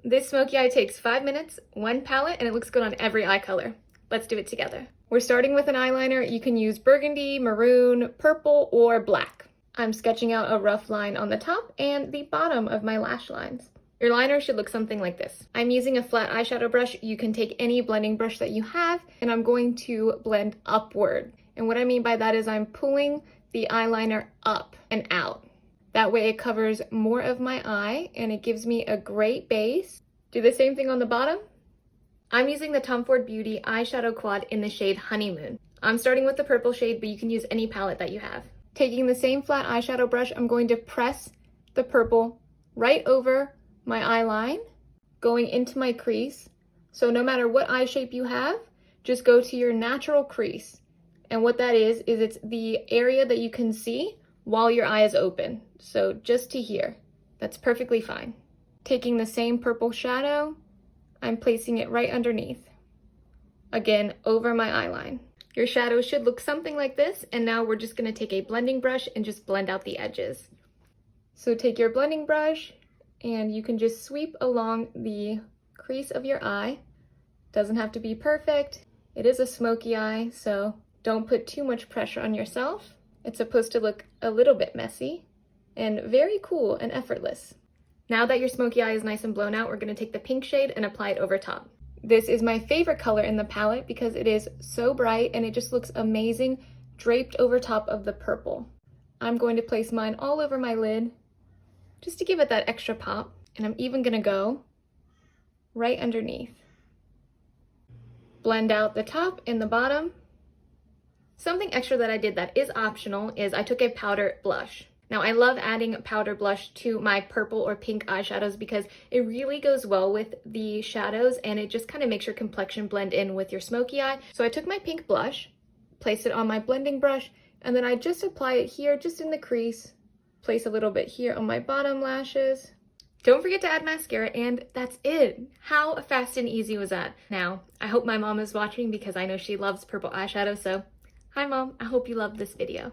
This smoky eye takes 5 minutes, one palette, and it looks good on every eye color. Let's do it together. We're starting with an eyeliner. You can use burgundy, maroon, purple, or black. I'm sketching out a rough line on the top and the bottom of my lash lines. Your liner should look something like this. I'm using a flat eyeshadow brush. You can take any blending brush that you have, and I'm going to blend upward. And what I mean by that is I'm pulling the eyeliner up and out. That way it covers more of my eye and it gives me a great base. Do the same thing on the bottom. I'm using the Tom Ford Beauty eyeshadow quad in the shade Honeymoon. I'm starting with the purple shade, but you can use any palette that you have. Taking the same flat eyeshadow brush, I'm going to press the purple right over my eye line, going into my crease. So no matter what eye shape you have, just go to your natural crease. And what that is it's the area that you can see while your eye is open. So just to here, that's perfectly fine. Taking the same purple shadow, I'm placing it right underneath. Again, over my eye line. Your shadow should look something like this, and now we're just gonna take a blending brush and just blend out the edges. So take your blending brush, and you can just sweep along the crease of your eye. Doesn't have to be perfect. It is a smoky eye, so don't put too much pressure on yourself. It's supposed to look a little bit messy and very cool and effortless. Now that your smoky eye is nice and blown out, we're going to take the pink shade and apply it over top. This is my favorite color in the palette because it is so bright and it just looks amazing draped over top of the purple. I'm going to place mine all over my lid just to give it that extra pop, and I'm even going to go right underneath. Blend out the top and the bottom. Something extra that I did that is optional is I took a powder blush. Now I love adding powder blush to my purple or pink eyeshadows because it really goes well with the shadows and it just kind of makes your complexion blend in with your smoky eye. So I took my pink blush, placed it on my blending brush, and then I just apply it here just in the crease, place a little bit here on my bottom lashes. Don't forget to add mascara, and that's it. How fast and easy was that? Now, I hope my mom is watching because I know she loves purple eyeshadow, so hi Mom, I hope you loved this video.